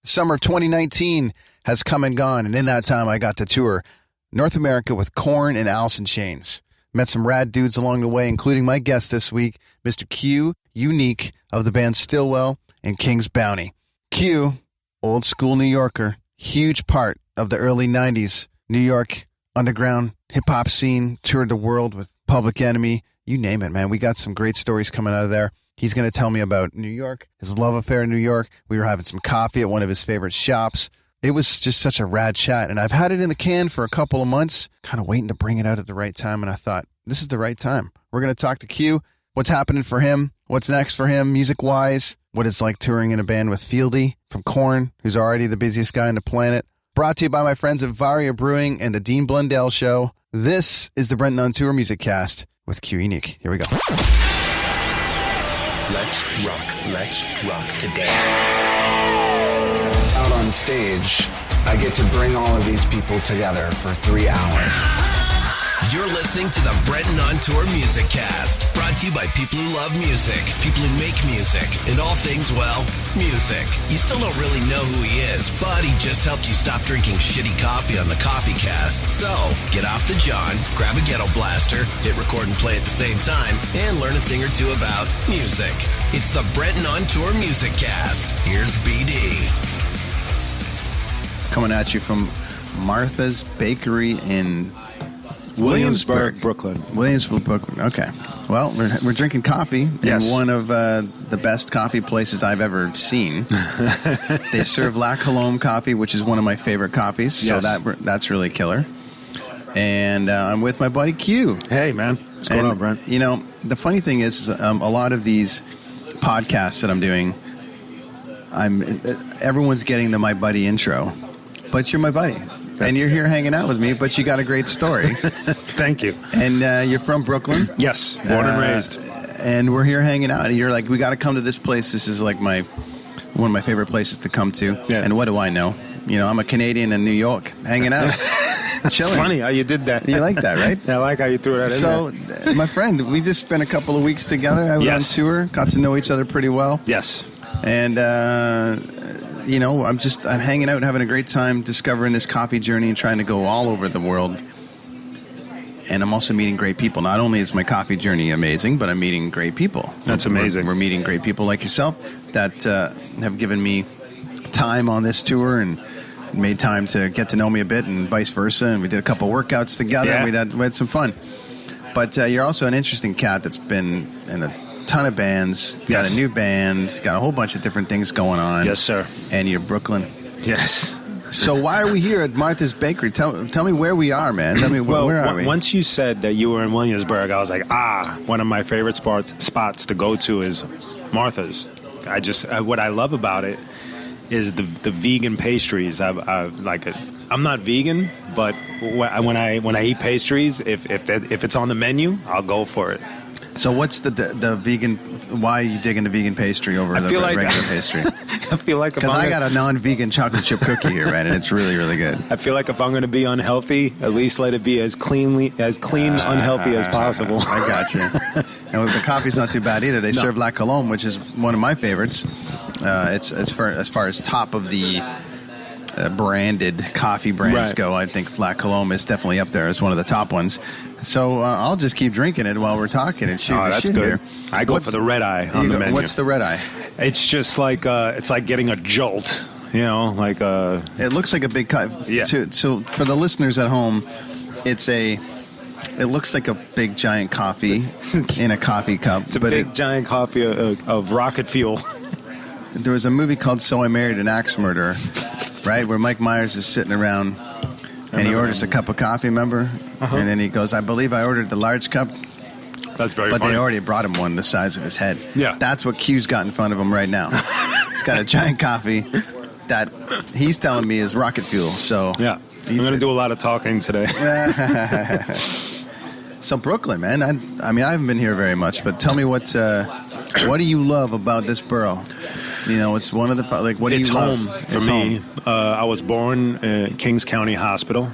Summer of 2019 has come and gone, and in that time, I got to tour North America with Korn and Alice in Chains. Met some rad dudes along the way, including my guest this week, Mr. Q Unique of the band StillWell and King's Bounty. Q, old school New Yorker, huge part of the early 90s New York underground hip-hop scene, toured the world with Public Enemy, you name it, man. We got some great stories coming out of there. He's going to tell me about New York, his love affair in New York. We were having some coffee at one of his favorite shops. It was just such a rad chat, and I've had it in the can for a couple of months, kind of waiting to bring it out at the right time, and I thought, this is the right time. We're going to talk to Q, what's happening for him, what's next for him music-wise, what it's like touring in a band with Fieldy from Korn, who's already the busiest guy on the planet. Brought to you by my friends at Varia Brewing and the Dean Blundell Show. This is the Brenton on Tour Music Cast with Q Unique. Here we go. Let's rock today. Out on stage, I get to bring all of these people together for 3 hours. You're listening to the Brenton on Tour Music Cast, brought to you by people who love music, people who make music, and all things, well, music. You still don't really know who he is, but he just helped you stop drinking shitty coffee on the Coffee Cast. So, get off the John, grab a ghetto blaster, hit record and play at the same time, and learn a thing or two about music. It's the Brenton on Tour Music Cast. Here's BD. Coming at you from Martha's Bakery in Williamsburg, Brooklyn. Williamsburg, Brooklyn. Okay. Well, we're drinking coffee in one of the best coffee places I've ever seen. They serve La Colombe coffee, which is one of my favorite coffees. So that's really killer. And I'm with my buddy Q. Hey, man. What's going on, Brent? You know, the funny thing is a lot of these podcasts that I'm doing, everyone's getting the my buddy intro, but you're my buddy. And you're here hanging out with me, but you got a great story. Thank you. And you're from Brooklyn? Yes, born and raised. And we're here hanging out. And you're like, we got to come to this place. This is like one of my favorite places to come to. Yeah. And what do I know? You know, I'm a Canadian in New York, hanging out. It's funny how you did that. You like that, right? I like how you threw that in there. So, my friend, we just spent a couple of weeks together. I was on tour, got to know each other pretty well. Yes. And, you know, I'm hanging out and having a great time discovering this coffee journey and trying to go all over the world. And I'm also meeting great people. Not only is my coffee journey amazing, but I'm meeting great people. That's amazing. We're meeting great people like yourself that have given me time on this tour and made time to get to know me a bit and vice versa. And we did a couple workouts together. Yeah. We had some fun. But you're also an interesting cat that's been in a ton of bands, got a new band, got a whole bunch of different things going on. Yes, sir. And you're Brooklyn. Yes. So why are we here at Martha's Bakery? Tell me where we are, man. Tell me where are we? Once you said that you were in Williamsburg, I was like, one of my favorite spots to go to is Martha's. What I love about it is the vegan pastries. I'm not vegan, but when I eat pastries, if it's on the menu, I'll go for it. So what's the vegan? Why are you digging the vegan pastry over the regular pastry? I feel like because I got a non-vegan chocolate chip cookie here, man, and it's really, really good. I feel like if I'm going to be unhealthy, at least let it be as clean unhealthy as possible. I got you. And the coffee's not too bad either. They serve La Colombe, which is one of my favorites. It's as far as top of the branded coffee brands go. I think La Colombe is definitely up there as one of the top ones. So I'll just keep drinking it while we're talking and shooting the shit good. Here. I go for the red eye on the menu. What's the red eye? It's just like it's like getting a jolt. You know, like It looks like a big cup. Yeah. So for the listeners at home, it looks like a big giant coffee in a coffee cup. It's a big giant coffee of rocket fuel. There was a movie called So I Married an Axe Murderer, right, where Mike Myers is sitting around and he orders a cup of coffee, remember? Uh-huh. And then he goes, I believe I ordered the large cup. That's very funny. But they already brought him one the size of his head. Yeah. That's what Q's got in front of him right now. He's got a giant coffee that he's telling me is rocket fuel. So yeah, I'm going to do a lot of talking today. So Brooklyn, man. I mean, I haven't been here very much, but tell me what do you love about this borough? You know, it's one of the what do you love? It's home for me. I was born in Kings County Hospital,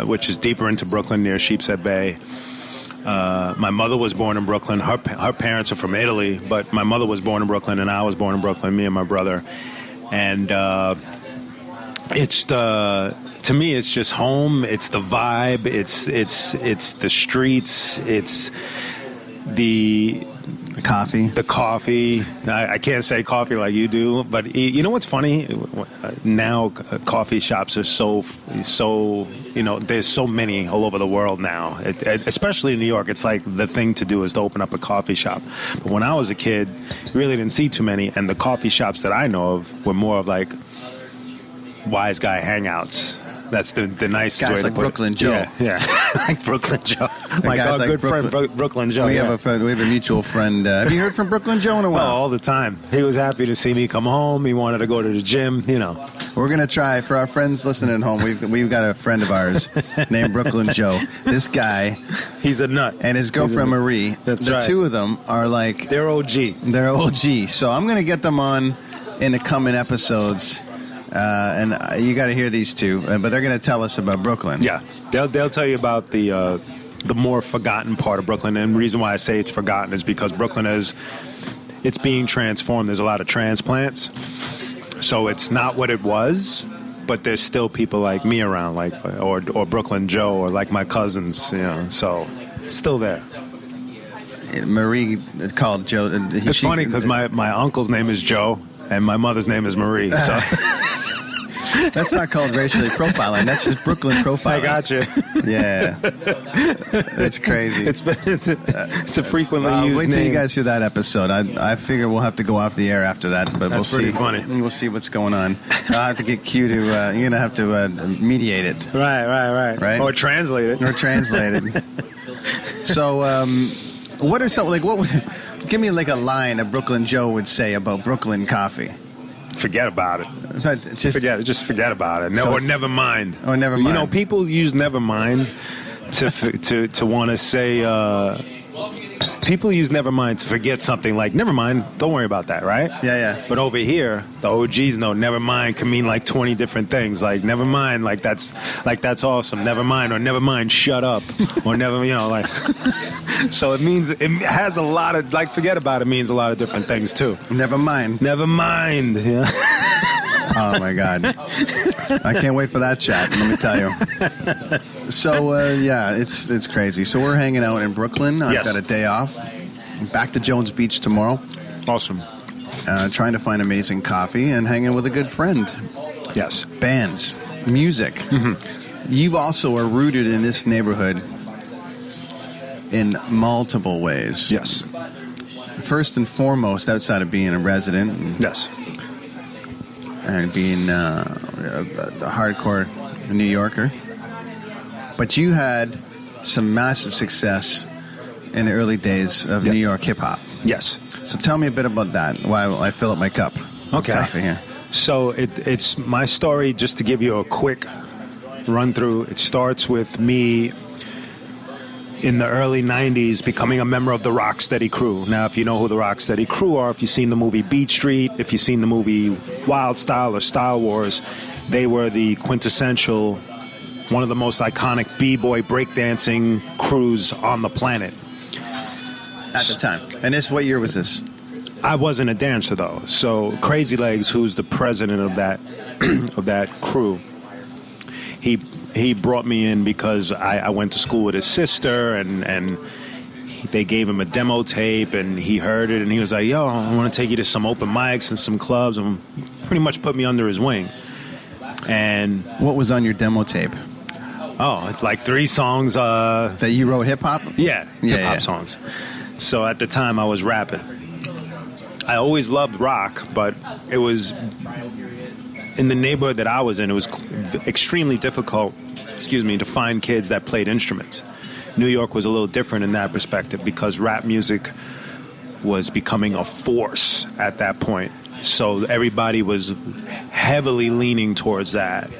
which is deeper into Brooklyn near Sheepshead Bay. My mother was born in Brooklyn. Her parents are from Italy, but my mother was born in Brooklyn, and I was born in Brooklyn, me and my brother. And it's to me, it's just home. It's the vibe. It's the streets. It's the coffee. The coffee. I can't say coffee like you do, but you know what's funny? Now coffee shops are so there's so many all over the world now. Especially in New York, it's like the thing to do is to open up a coffee shop. But when I was a kid, you really didn't see too many, and the coffee shops that I know of were more of like wise guy hangouts. That's the nicest guys way to like put Brooklyn it. Joe. Yeah, like Brooklyn Joe. My guys like good friend Brooklyn Joe. We have a mutual friend. Have you heard from Brooklyn Joe in a while? Oh, all the time. He was happy to see me come home. He wanted to go to the gym. We're gonna try for our friends listening at home. We've got a friend of ours named Brooklyn Joe. This guy, he's a nut, and his girlfriend Marie. That's the right. two of them are like they're OG. They're OG. So I'm gonna get them on in the coming episodes. And you got to hear these two, but they're going to tell us about Brooklyn. Yeah, they'll tell you about the more forgotten part of Brooklyn. And the reason why I say it's forgotten is because Brooklyn it's being transformed. There's a lot of transplants, so it's not what it was. But there's still people like me around, like or Brooklyn Joe, or like my cousins. So it's still there. Marie called Joe. It's funny because my uncle's name is Joe and my mother's name is Marie. So. That's not called racially profiling. That's just Brooklyn profiling. I got you. Yeah, that's crazy. It's a frequently used wait till name. you guys hear that episode. I figure we'll have to go off the air after that, but that's we'll see. Pretty funny. We'll see what's going on. I'll have to get Q to. You're gonna have to mediate it. Right. Or translate it. So, what are some like what? Give me like a line a Brooklyn Joe would say about Brooklyn coffee. Forget about it. Just forget about it. So or never mind. Or never mind. People use never mind to want to say. People use never mind to forget something like never mind. Don't worry about that, right? Yeah. But over here, the OGs know never mind can mean like 20 different things. Like never mind, like that's awesome. Never mind, or never mind, shut up, or never, like. So it has a lot of like forget about it means a lot of different things too. Never mind. Yeah. Oh my God! I can't wait for that chat. Let me tell you. So it's crazy. So we're hanging out in Brooklyn. I've got a day off. Back to Jones Beach tomorrow. Awesome. Trying to find amazing coffee and hanging with a good friend. Yes. Bands, music. Mm-hmm. You also are rooted in this neighborhood in multiple ways. Yes. First and foremost, outside of being a resident. Yes. And being a hardcore New Yorker. But you had some massive success in the early days of New York hip-hop. Yes. So tell me a bit about that while I fill up my cup. Okay. Coffee here. So it's my story, just to give you a quick run-through. It starts with me in the early 90s becoming a member of the Rocksteady crew. Now, if you know who the Rocksteady crew are, if you've seen the movie Beat Street, if you've seen the movie Wild Style or Style Wars, they were the quintessential, one of the most iconic b-boy breakdancing crews on the planet. At the time. And what year was this? I wasn't a dancer, though. So Crazy Legs, who's the president of that of that crew, he brought me in because I went to school with his sister, and they gave him a demo tape, and he heard it, and he was like, yo, I want to take you to some open mics and some clubs, and pretty much put me under his wing. And what was on your demo tape? Oh, it's like 3 songs. That you wrote hip-hop? Yeah, hip-hop songs. So at the time, I was rapping. I always loved rock, but it was in the neighborhood that I was in, it was extremely difficult, to find kids that played instruments. New York was a little different in that perspective because rap music was becoming a force at that point. So everybody was heavily leaning towards that.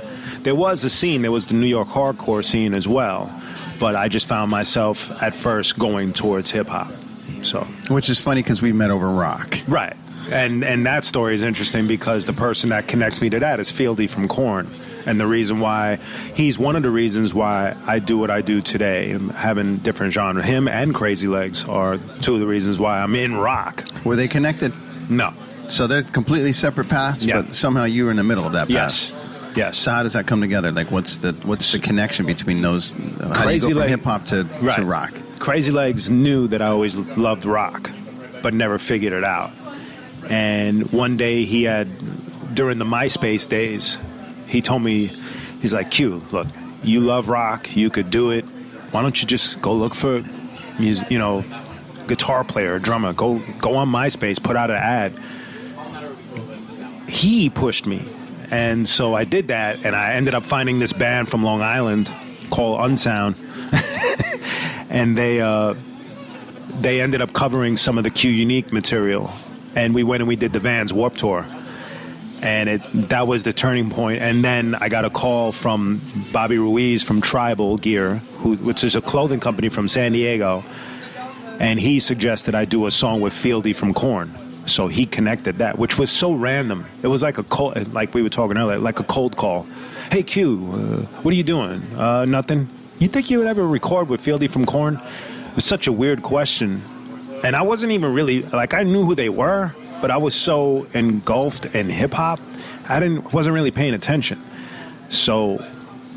There was a scene, there was the New York hardcore scene as well, but I just found myself at first going towards hip-hop. So, which is funny because we met over rock. Right. And that story is interesting because the person that connects me to that is Fieldy from Korn. And the reason why, he's one of the reasons why I do what I do today, having different genre. Him and Crazy Legs are 2 of the reasons why I'm in rock. Were they connected? No. So they're completely separate paths, Yeah. but somehow you were in the middle of that path. Yes. Yes. So how does that come together? Like, what's the connection between those? How do you go from hip hop to rock? Crazy Legs knew that I always loved rock, but never figured it out. And one day he had, during the MySpace days, he told me, he's like, Q, look, you love rock, you could do it. Why don't you just go look for music, guitar player, drummer, go on MySpace, put out an ad. He pushed me. And so I did that, and I ended up finding this band from Long Island called Unsound. And they ended up covering some of the Q Unique material. And we went and we did the Vans Warped Tour. And that was the turning point. And then I got a call from Bobby Ruiz from Tribal Gear, which is a clothing company from San Diego. And he suggested I do a song with Fieldy from Korn. So he connected that, which was so random. It was like a cold, like we were talking earlier, like a cold call. Hey, Q, what are you doing? Nothing. You think you would ever record with Fieldy from Korn? It was such a weird question. And I wasn't even really, I knew who they were, but I was so engulfed in hip-hop, wasn't really paying attention. So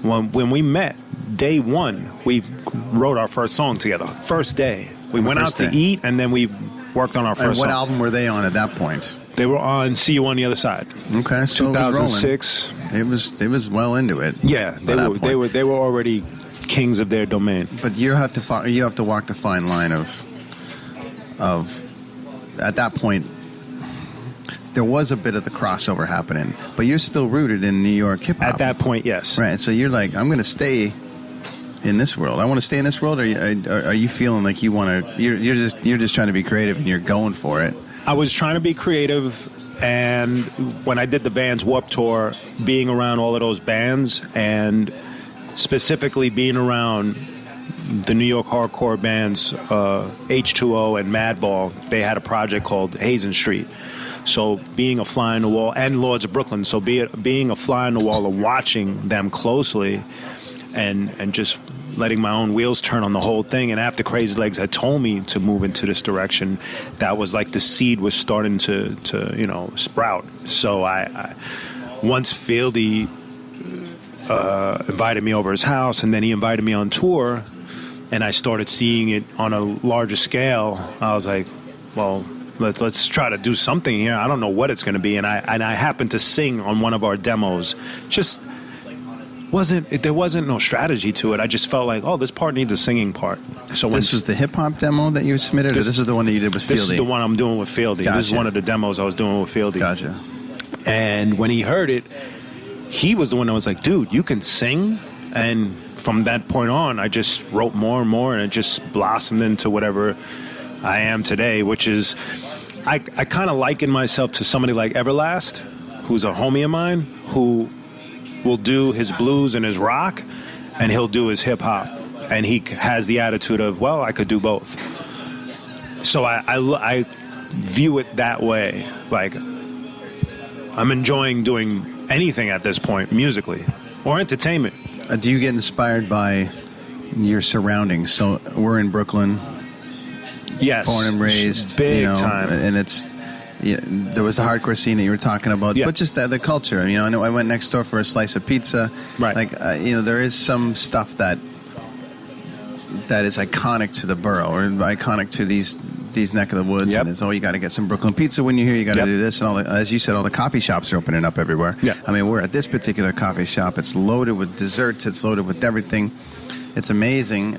when we met, day one, we wrote our first song together. First day. We went out to eat, and then we worked on our first song. And what album were they on at that point? They were on See You on the Other Side. Okay, so 2006. It was well into it. Yeah, they were already kings of their domain. But you have to walk the fine line of at that point there was a bit of the crossover happening, but you're still rooted in New York hip hop. At that point, yes. Right. So you're like, I'm going to stay in this world. I want to stay in this world. Or are you feeling like you want to? You're just trying to be creative and you're going for it. I was trying to be creative, and when I did the Vans Warped Tour, being around all of those bands, and specifically being around the New York hardcore bands, H2O and Madball, they had a project called Hazen Street. So being a fly on the wall, and Lords of Brooklyn, so being a fly on the wall and watching them closely, and just letting my own wheels turn on the whole thing. And after Crazy Legs had told me to move into this direction, that was like the seed was starting to sprout. So I once Fieldy invited me over his house, and then he invited me on tour, and I started seeing it on a larger scale. I was like, well, let's try to do something here. I don't know what it's going to be. And I happened to sing on one of our demos. There wasn't no strategy to it. I just felt like, this part needs a singing part. So this was the hip hop demo that you submitted, or this is the one that you did with Fieldy? This is the one I'm doing with Fieldy. Gotcha. This is one of the demos I was doing with Fieldy. Gotcha. And when he heard it, he was the one that was like, dude, you can sing? And from that point on, I just wrote more and more, and it just blossomed into whatever I am today, which is, I kind of liken myself to somebody like Everlast, who's a homie of mine, who will do his blues and his rock, and he'll do his hip-hop. And he has the attitude of, well, I could do both. So I view it that way. Like, I'm enjoying doing anything at this point, musically, or entertainment. Do you get inspired by your surroundings? So we're in Brooklyn. Yes. Born and raised. Big time. And it's... Yeah, there was the hardcore scene that you were talking about, but just the culture. I know I went next door for a slice of pizza. Right. There is some stuff that is iconic to the borough, or iconic to these neck of the woods. Yep. And it's, you got to get some Brooklyn pizza when you're here. You got to do this, and all. As you said, all the coffee shops are opening up everywhere. Yeah. I mean, we're at this particular coffee shop. It's loaded with desserts. It's loaded with everything. It's amazing.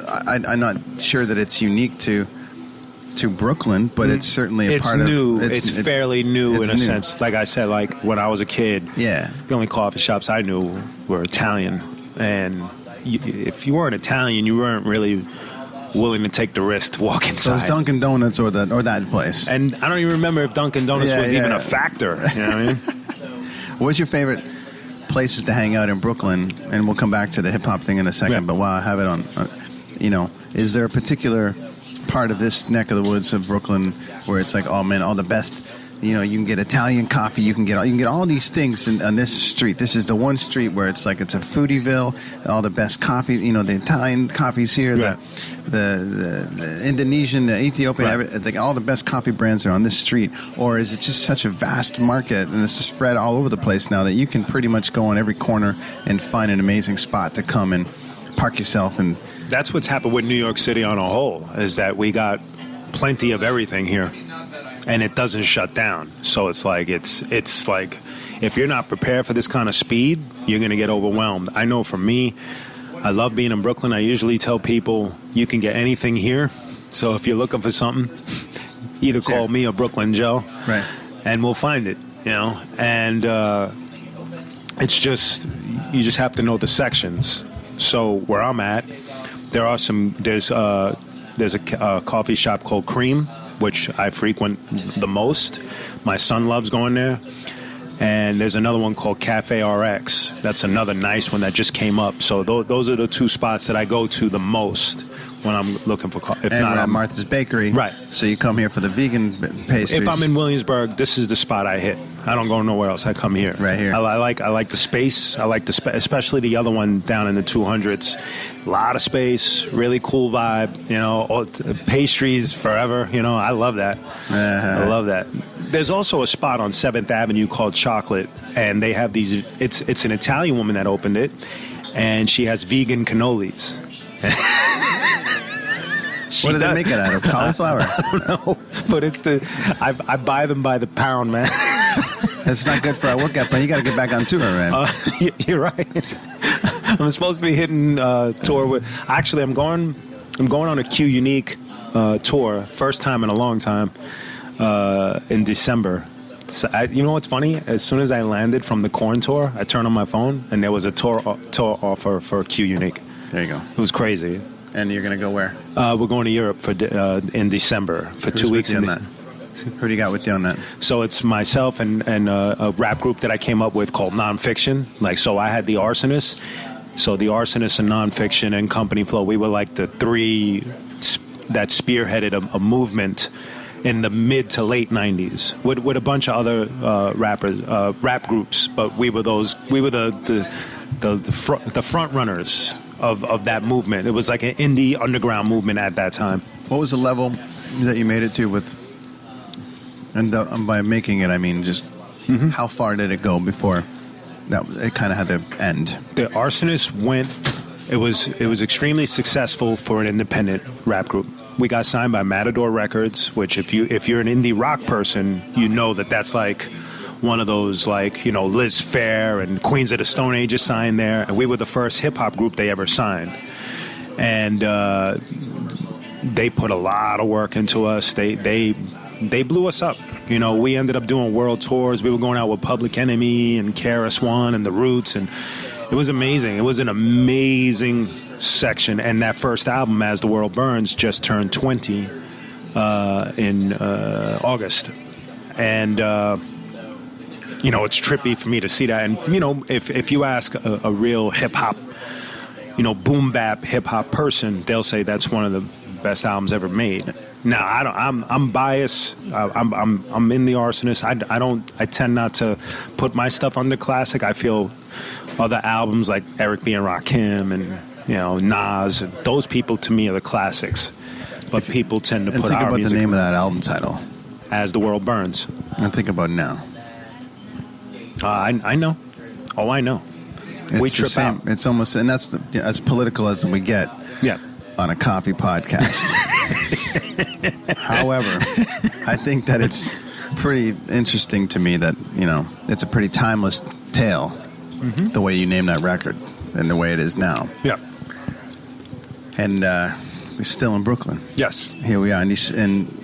I'm not sure that it's unique to Brooklyn, but it's certainly a part of... It's fairly new in a sense. Like I said, like when I was a kid, the only coffee shops I knew were Italian. And if you weren't Italian, you weren't really willing to take the risk to walk inside. So it was Dunkin' Donuts or that place. And I don't even remember if Dunkin' Donuts was even a factor. You know what I mean? What's your favorite places to hang out in Brooklyn? And we'll come back to the hip-hop thing in a second, but while I have it on... is there a particular part of this neck of the woods of Brooklyn where it's like, oh man, all the best you can get Italian coffee. You can get all these things on this street. This is the one street where it's a foodieville. All the best coffee. The Italian coffees here. Right. The Indonesian, the Ethiopian. Right. It's all the best coffee brands are on this street. Or is it just such a vast market and it's just spread all over the place now that you can pretty much go on every corner and find an amazing spot to come and park yourself? And that's what's happened with New York City on a whole, is that we got plenty of everything here, and it doesn't shut down. So it's like if you're not prepared for this kind of speed, you're going to get overwhelmed. I know for me, I love being in Brooklyn. I usually tell people you can get anything here. So if you're looking for something, either call me or Brooklyn Joe, right, and we'll find it. And it's just, you just have to know the sections. So where I'm at, there's a coffee shop called Cream, which I frequent the most. My son loves going there. And there's another one called Cafe RX. That's another nice one that just came up. So those are the two spots that I go to the most when I'm looking for coffee. And we're at Martha's Bakery. Right. So you come here for the vegan pastries. If I'm in Williamsburg, this is the spot I hit. I don't go nowhere else. I come here. Right here. I like the space. I like especially the other one down in the 200s. A lot of space, really cool vibe. Pastries forever. I love that. I love that. There's also a spot on 7th Avenue called Chocolate, and they have these. It's an Italian woman that opened it, and she has vegan cannolis. What do they make it out of? Cauliflower? I don't know, but I buy them by the pound, man. That's not good for our workout plan. You got to get back on tour, man. You're right. I'm supposed to be hitting tour with. Actually, I'm going on a Q Unique tour, first time in a long time, in December. So you know what's funny? As soon as I landed from the Korn tour, I turned on my phone and there was a tour offer for Q Unique. There you go. It was crazy. And you're going to go where? We're going to Europe in December for 2 weeks. Who's with you on that? Who do you got with you on that? So it's myself and a rap group that I came up with called Nonfiction. So I had the Arsonists. So the Arsonists and Nonfiction and Company Flow, we were like the three that spearheaded a movement in the mid to late 90s with a bunch of other rap groups. But we were the front runners of that movement. It was like an indie underground movement at that time. What was the level that you made it to with? And by making it, I mean just how far did it go before that it kind of had to end? The Arsonists went. It was extremely successful for an independent rap group. We got signed by Matador Records, which if you're an indie rock person, you know that's like one of those Liz Phair and Queens of the Stone Age is signed there, and we were the first hip hop group they ever signed, and they put a lot of work into us. They blew us up. We ended up doing world tours. We were going out with Public Enemy and KRS-One and The Roots, and it was amazing. It was an amazing section. And that first album, As the World Burns, just turned 20 in August. And, it's trippy for me to see that. And, if you ask a real hip-hop, boom bap hip-hop person, they'll say that's one of the best albums ever made. No, I don't. I'm biased. I'm in the Arsonists. I tend not to put my stuff under classic. I feel other albums like Eric B. and Rakim and Nas, and those people to me are the classics. But people tend to put think our about music the name of that album title. As the World Burns. And think about now. I know. Oh, I know. We trip the same. out. It's almost, and that's as political as we get. Yeah. On a coffee podcast. However, I think that it's pretty interesting to me that, it's a pretty timeless tale, the way you name that record and the way it is now. Yeah. And we're still in Brooklyn. Yes. Here we are, and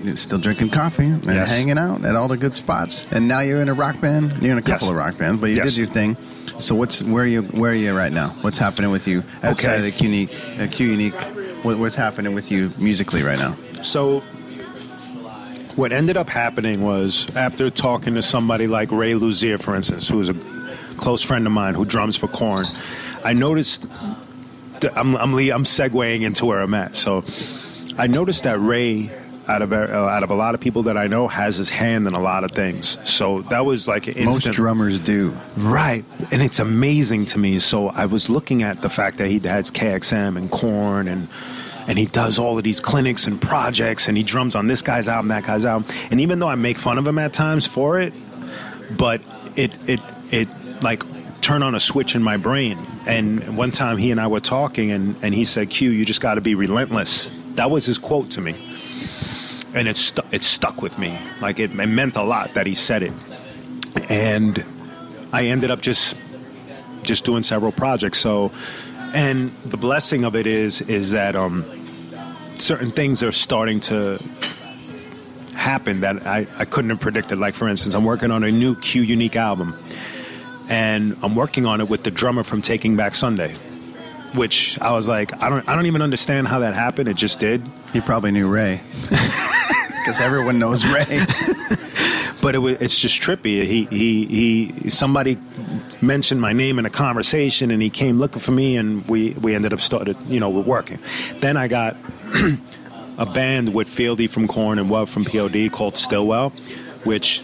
you're still drinking coffee and hanging out at all the good spots. And now you're in a rock band. You're in a couple of rock bands, but you did your thing. So where are you right now? What's happening with you outside of the Q Unique? What's happening with you musically right now? So what ended up happening was, after talking to somebody like Ray Luzier, for instance, who is a close friend of mine who drums for Korn, I noticed I'm segueing into where I'm at. So I noticed that Ray out of a lot of people that I know, has his hand in a lot of things. So that was like an instant. Most drummers do. Right. And it's amazing to me. So I was looking at the fact that he has KXM and Korn, and he does all of these clinics and projects, and he drums on this guy's album, that guy's album. And even though I make fun of him at times for it, but it like turned on a switch in my brain. And one time he and I were talking, and he said, Q, you just got to be relentless. That was his quote to me. And it stuck with me. Like, it meant a lot that he said it. And I ended up just doing several projects. So, and the blessing of it is that certain things are starting to happen that I couldn't have predicted. Like, for instance, I'm working on a new Q Unique album, and I'm working on it with the drummer from Taking Back Sunday, which I was like, I don't even understand how that happened. It just did. He probably knew Ray, because everyone knows Ray. But it's just trippy. He somebody mentioned my name in a conversation, and he came looking for me, and we ended up we're working. Then I got a band with Fieldy from Korn and Webb from POD called StillWell, which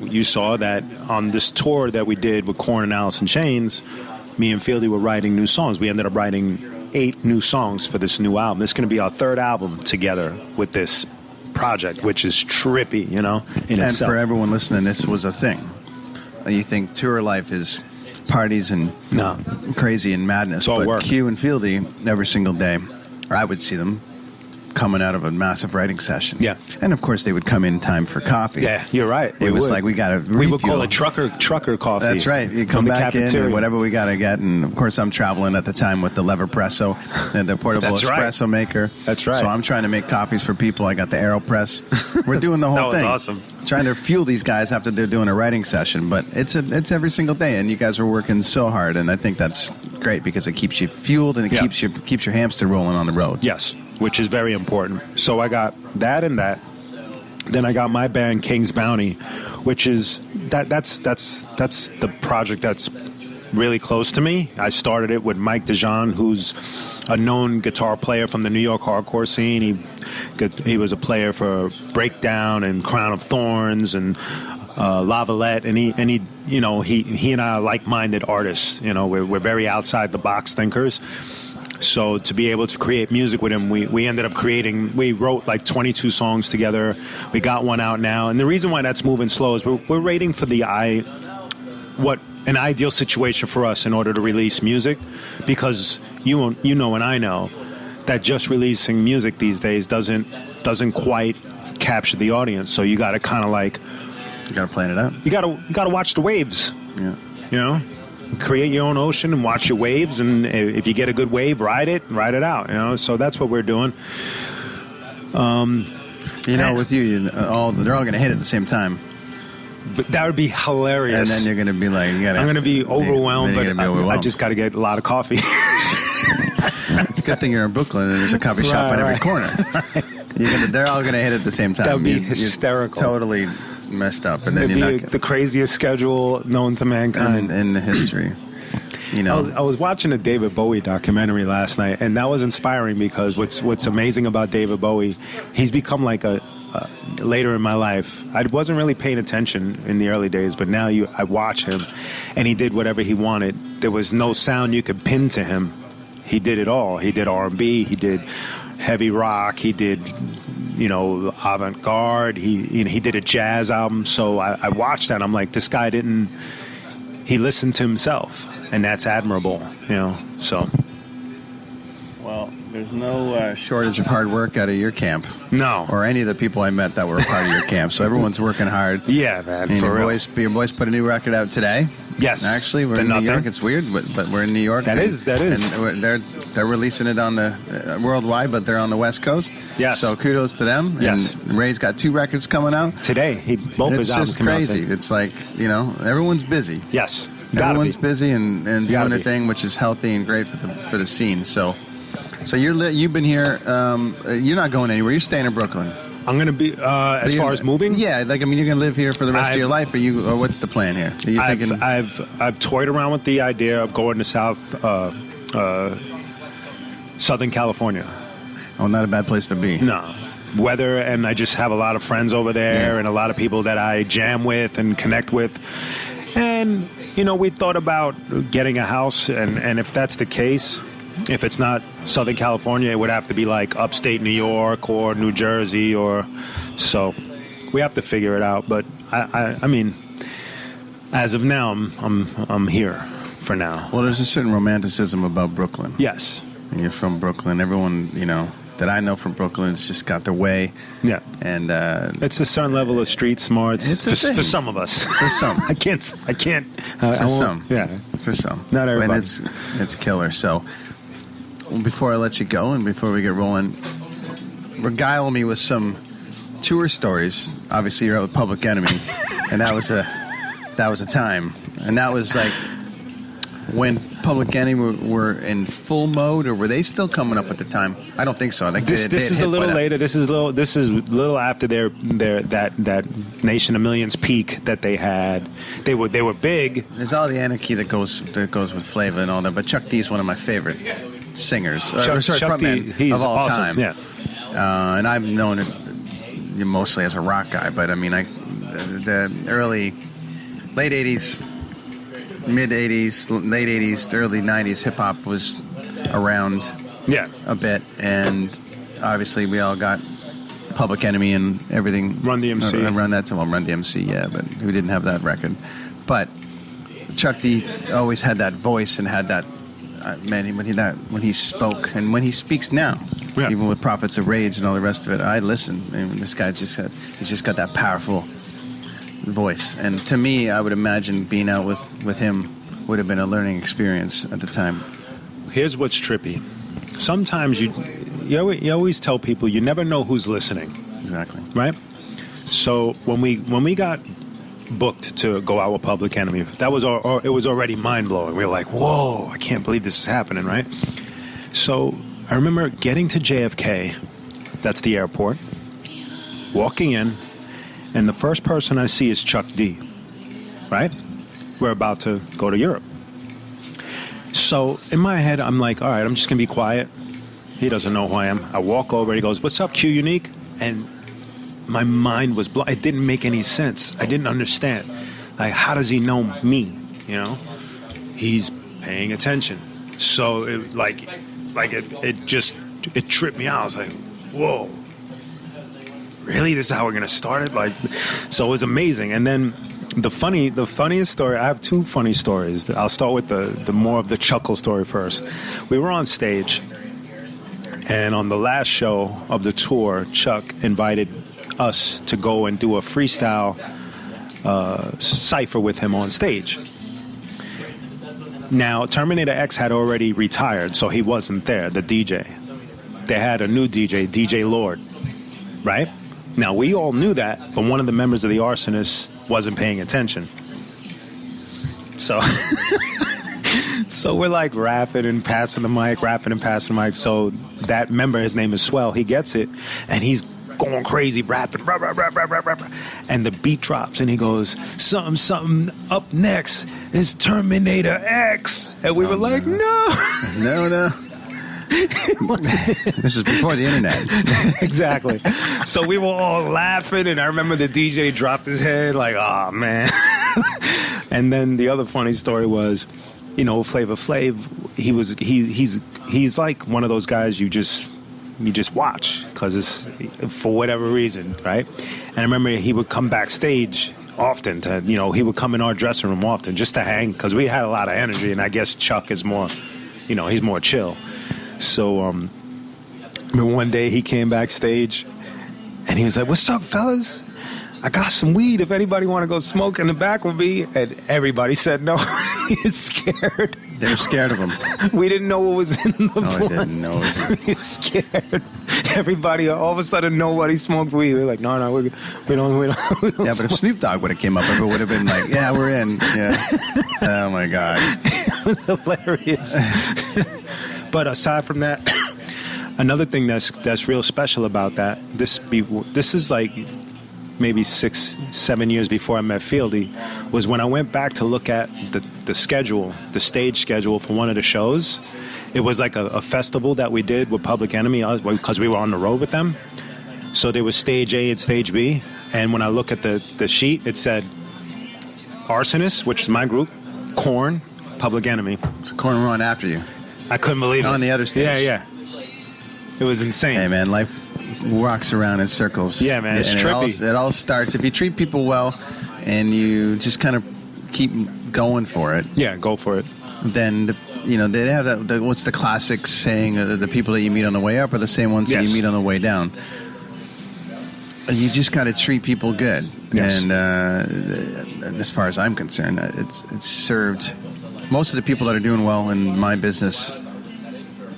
you saw that on this tour that we did with Korn and Alice in Chains, me and Fieldy were writing new songs. We ended up writing 8 new songs for this new album. This is going to be our 3rd album together with this project, which is trippy, in itself. For everyone listening, this was a thing. You think tour life is parties and crazy and madness, it's all but work. Q and Fieldy, every single day, or I would see them coming out of a massive writing session. Yeah. And of course they would come in time for coffee. Yeah, you're right. It was like, we got to refuel. We would call it trucker coffee. That's right. You come back in and whatever we got to get. And of course I'm traveling at the time with the Leverpresso and the portable espresso maker. That's right. So I'm trying to make coffees for people. I got the AeroPress. We're doing the whole thing. That was awesome. Trying to fuel these guys after they're doing a writing session. But it's every single day, and you guys are working so hard, and I think that's great because it keeps you fueled and it keeps your hamster rolling on the road. Yes, which is very important. So I got that and that. Then I got my band King's Bounty, which is that's the project that's really close to me. I started it with Mike DeJean, who's a known guitar player from the New York hardcore scene. He was a player for Breakdown and Crown of Thorns and Lavalette, and he and I are like-minded artists. We're very outside the box thinkers. So to be able to create music with him, we ended up we wrote like 22 songs together. We got one out now, and the reason why that's moving slow is we're waiting for an ideal situation for us in order to release music, because you know and I know that just releasing music these days doesn't quite capture the audience. So you got to kind of like, you got to plan it out. You got to watch the waves. Yeah. Create your own ocean and watch your waves, and if you get a good wave, ride it out. So that's what we're doing. With you, they're all going to hit at the same time. But that would be hilarious. And then you're going to be like, I'm going to be overwhelmed, but I just got to get a lot of coffee. Good thing you're in Brooklyn and there's a coffee shop on every corner. They're all going to hit at the same time. That would be hysterical. You're totally messed up. And then it'd be the craziest schedule known to mankind. In the history. I was watching a David Bowie documentary last night, and that was inspiring because what's amazing about David Bowie, he's become like later in my life. I wasn't really paying attention in the early days, but now I watch him, and he did whatever he wanted. There was no sound you could pin to him. He did it all. He did R&B. He did heavy rock. He did, avant-garde. He did a jazz album. So I watched that. And I'm like, this guy he listened to himself, and that's admirable, so. Well, there's no shortage of hard work out of your camp. No. Or any of the people I met that were a part of your camp. So everyone's working hard. Yeah, man. And for your real. boys put a new record out today. Yes. Actually, we're in New York. It's weird, but we're in New York. That is. And they're releasing it on the worldwide, but they're on the West Coast. Yes. So kudos to them. Yes. And Ray's got 2 records coming out. Today. Both his albums come out. It's just crazy. It's like, everyone's busy. Yes. Everyone's busy and doing their thing, which is healthy and great for the scene. So you've been here. You're not going anywhere. You're staying in Brooklyn. I'm going to be as far as moving. Yeah, you're going to live here for the rest of your life. Or what's the plan here? Are you thinking? I've toyed around with the idea of going to Southern California. Oh, not a bad place to be. No, weather, and I just have a lot of friends over there and a lot of people that I jam with and connect with. And, we thought about getting a house, and if that's the case, if it's not Southern California, it would have to be like upstate New York or New Jersey, so we have to figure it out. But I mean, as of now, I'm here for now. Well, there's a certain romanticism about Brooklyn. Yes. And you're from Brooklyn. Everyone, that I know from Brooklyn's just got their way. Yeah. And it's a certain level of street smarts for some of us. For some. I can't. For some. Yeah. For some. Not everybody. And it's killer. So before I let you go and before we get rolling, regale me with some tour stories. Obviously, you're out with Public Enemy, and that was a time. And that was like when Public Enemy were in full mode, or were they still coming up at the time? I don't think so. I think this is a little later. This is a little after their that Nation of Millions peak that they had. They were big. There's all the anarchy that goes with Flavor and all that. But Chuck D is one of my favorite singers, Chuck frontmen of all awesome. time. Yeah. And I've known it mostly as a rock guy, but I mean, the late 80s, mid 80s, late 80s, early 90s, hip hop was around a bit, and obviously we all got Public Enemy and everything. Run DMC. Run DMC, yeah, but who didn't have that record? But Chuck D always had that voice and had that. When he spoke and when he speaks now, even with Prophets of Rage and all the rest of it, I listen. I mean, this guy he's just got that powerful voice. And to me, I would imagine being out with him would have been a learning experience at the time. Here's what's trippy. Sometimes you always tell people you never know who's listening. Exactly. Right? So when we got booked to go out with Public Enemy, it was already mind-blowing. We were like, whoa, I can't believe this is happening, right? So I remember getting to JFK, that's the airport, walking in, and the first person I see is Chuck D, right? We're about to go to Europe. So in my head, I'm like, all right, I'm just going to be quiet. He doesn't know who I am. I walk over, he goes, what's up, Q Unique? And my mind was blown. It didn't make any sense. I didn't understand. Like, how does he know me? He's paying attention. So it tripped me out. I was like, whoa, really? This is how we're gonna start it? So it was amazing. And then the funniest story. I have two funny stories. I'll start with the more of the chuckle story first. We were on stage, and on the last show of the tour, Chuck invited us to go and do a freestyle cypher with him on stage. Now, Terminator X had already retired, so he wasn't there, the DJ. They had a new DJ, DJ Lord, right? Now, we all knew that, but one of the members of the Arsonists wasn't paying attention. So we're like rapping and passing the mic. So that member, his name is Swell, he gets it, and he's going crazy, rapping, rap, rap, rap, rap, rap, rap. And the beat drops, and he goes, something up next is Terminator X. And we were like, no. This is before the internet. Exactly. So we were all laughing, and I remember the DJ dropped his head like, oh, man. And then the other funny story was, Flavor Flav, he's like one of those guys you just watch because it's for whatever reason, right? And I remember he would come backstage often to, he would come in our dressing room often just to hang because we had a lot of energy, and I guess Chuck is more, he's more chill. So, one day he came backstage and he was like, "What's up, fellas? I got some weed. If anybody want to go smoke in the back with me." And everybody said no. He's scared. They were scared of him. We didn't know what was in the blunt. They didn't know. We were scared. Everybody, all of a sudden, nobody smoked weed. We're like, no, we don't Yeah, but if Snoop Dogg would have came up, it would have been like, yeah, we're in. Yeah. Oh my God. It was hilarious. But aside from that, another thing that's real special about that, this is like maybe 6-7 years before I met Fieldy, was when I went back to look at the schedule, the stage schedule for one of the shows. It was like a festival that we did with Public Enemy because we were on the road with them. So there was stage A and stage B, and when I look at the sheet, it said Arsonists, which is my group, Korn, Public Enemy. So Korn were on after you. I couldn't believe it. On the other stage. Yeah. It was insane. Hey, man, life walks around in circles. Yeah, man, it's trippy. It all starts, if you treat people well and you just kind of keep going for it. Yeah, go for it. Then, they have that, what's the classic saying, the people that you meet on the way up are the same ones that you meet on the way down. You just got to treat people good. Yes. And as far as I'm concerned, it's served. Most of the people that are doing well in my business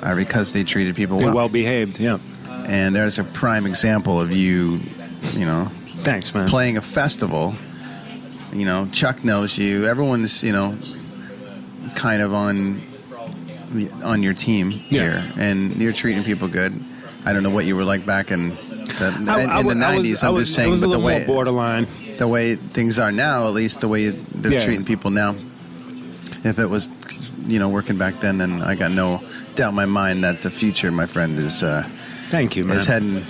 are because they treated people well. They're well behaved, yeah. And there's a prime example of you, Thanks, man. playing a festival. Chuck knows you. Everyone's, kind of on your team here, and you're treating people good. I don't know what you were like back in the 90s. I'm just saying, it was but a the little way more borderline. The way things are now, at least the way they're treating people now. If it was, working back then I got no doubt in my mind that the future, my friend, is thank you, man. Is heading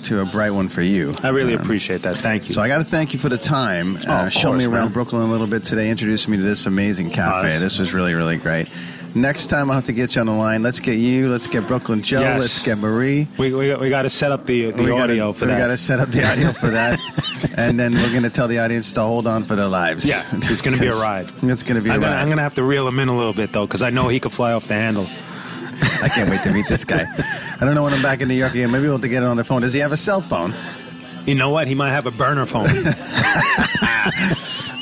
to a bright one for you. I really appreciate that. Thank you. So I got to thank you for the time. Show me around Brooklyn a little bit today. Introduced me to this amazing cafe. This was really, really great. Next time I'll have to get you on the line. Let's get you. Let's get Brooklyn Joe. Yes. Let's get Marie. We got to set up the audio for that. We got to set up the audio for that. And then we're going to tell the audience to hold on for their lives. Yeah, it's going to be a ride. It's going to be a ride. I'm going to have to reel him in a little bit, though, because I know he could fly off the handle. I can't wait to meet this guy. I don't know when I'm back in New York again. Maybe we'll have to get it on the phone. Does he have a cell phone? You know what? He might have a burner phone.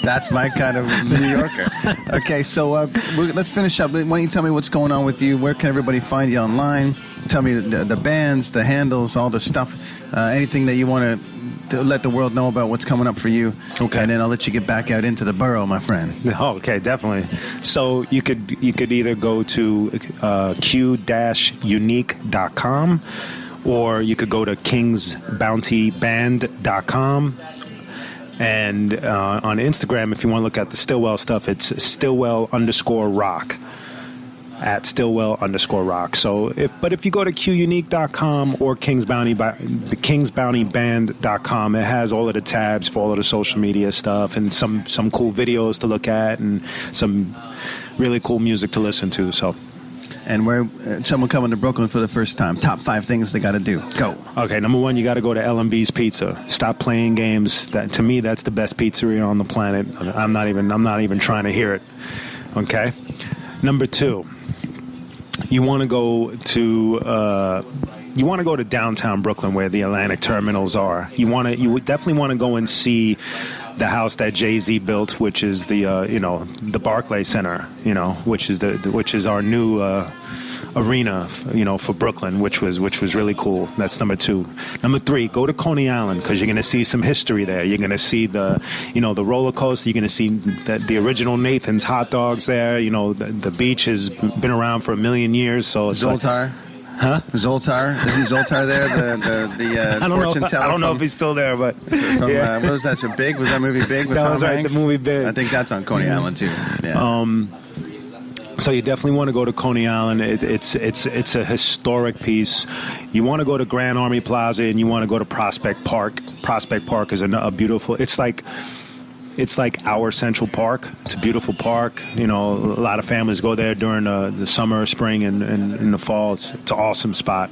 That's my kind of New Yorker. Okay, so let's finish up. Why don't you tell me what's going on with you? Where can everybody find you online? Tell me the bands, the handles, all the stuff, anything that you want to let the world know about what's coming up for you. Okay. And then I'll let you get back out into the borough, my friend. Oh, okay, definitely. So you could either go to q-unique.com, or you could go to kingsbountyband.com. And on Instagram, if you want to look at the StillWell stuff, it's StillWell_rock. At StillWell_rock. So if you go to QUnique.com or KingsBountyBand.com, it has all of the tabs for all of the social media stuff and some cool videos to look at and some really cool music to listen to. So. And where someone coming to Brooklyn for the first time, top 5 things they got to do. Go. Okay, number 1, you got to go to L&B's Pizza. Stop playing games. To me, that's the best pizzeria on the planet. I'm not even trying to hear it. Okay. Number 2, you want to go to downtown Brooklyn where the Atlantic terminals are. You would definitely want to go and see the house that Jay-Z built, which is the Barclays Center, which is our new arena, for Brooklyn, which was really cool. That's number 2. Number 3, go to Coney Island because you're going to see some history there. You're going to see the roller coaster. You're going to see the original Nathan's hot dogs there. The beach has been around for 1,000,000 years. So it's Zoltar. Huh? Zoltar? Isn't Zoltar there? The fortune teller? I don't know if he's still there, but yeah. What was that? So Big? Was that movie Big with Tom Hanks? The movie Big. I think that's on Coney Island too. Yeah. So you definitely want to go to Coney Island. It's a historic piece. You want to go to Grand Army Plaza and you want to go to Prospect Park. Prospect Park is a beautiful. It's like our Central Park. It's a beautiful park. A lot of families go there during the summer, spring, and in the fall. It's an awesome spot.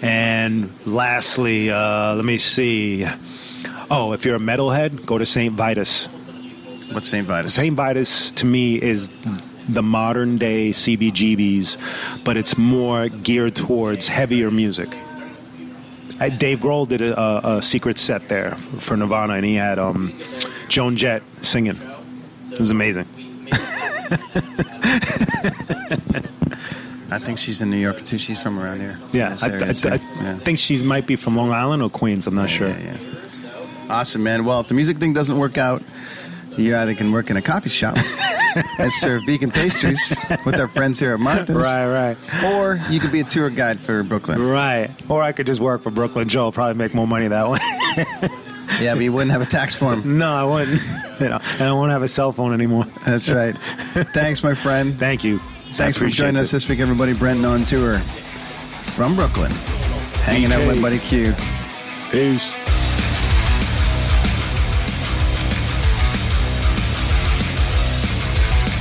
And lastly, let me see. Oh, if you're a metalhead, go to St. Vitus. What's St. Vitus? St. Vitus, to me, is the modern day CBGBs, but it's more geared towards heavier music. Dave Grohl did a secret set there for Nirvana, and he had Joan Jett singing. It was amazing. I think she's in New York too. She's from around here. Yeah, I think she might be from Long Island or Queens. I'm not sure. Yeah. Awesome, man. Well, if the music thing doesn't work out, you either can work in a coffee shop and serve vegan pastries with our friends here at Martha's. Right. Or you could be a tour guide for Brooklyn. Right. Or I could just work for Brooklyn Joe. Probably make more money that way. Yeah, but you wouldn't have a tax form. No, I wouldn't. And I won't have a cell phone anymore. That's right. Thanks, my friend. Thank you. Thanks for joining us this week, everybody. Brenton on tour from Brooklyn. Hanging out with my buddy Q. Peace.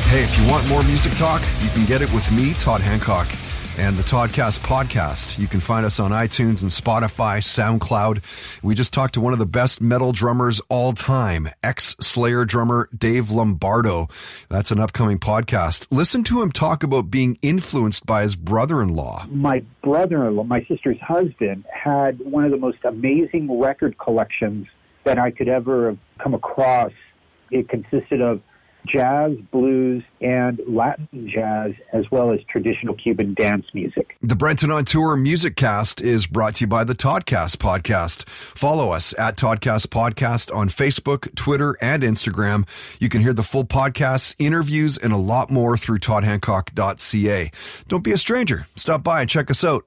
Hey, if you want more music talk, you can get it with me, Todd Hancock, and the Toddcast podcast. You can find us on iTunes and Spotify, SoundCloud. We just talked to one of the best metal drummers all time, ex-Slayer drummer Dave Lombardo. That's an upcoming podcast. Listen to him talk about being influenced by his brother-in-law. My brother-in-law, my sister's husband, had one of the most amazing record collections that I could ever have come across. It consisted of jazz, blues, and Latin jazz, as well as traditional Cuban dance music. The Brenton on Tour Music Cast is brought to you by the Toddcast podcast. Follow us at Toddcast Podcast on Facebook, Twitter, and Instagram. You can hear the full podcasts, interviews, and a lot more through toddhancock.ca. Don't be a stranger. Stop by and check us out.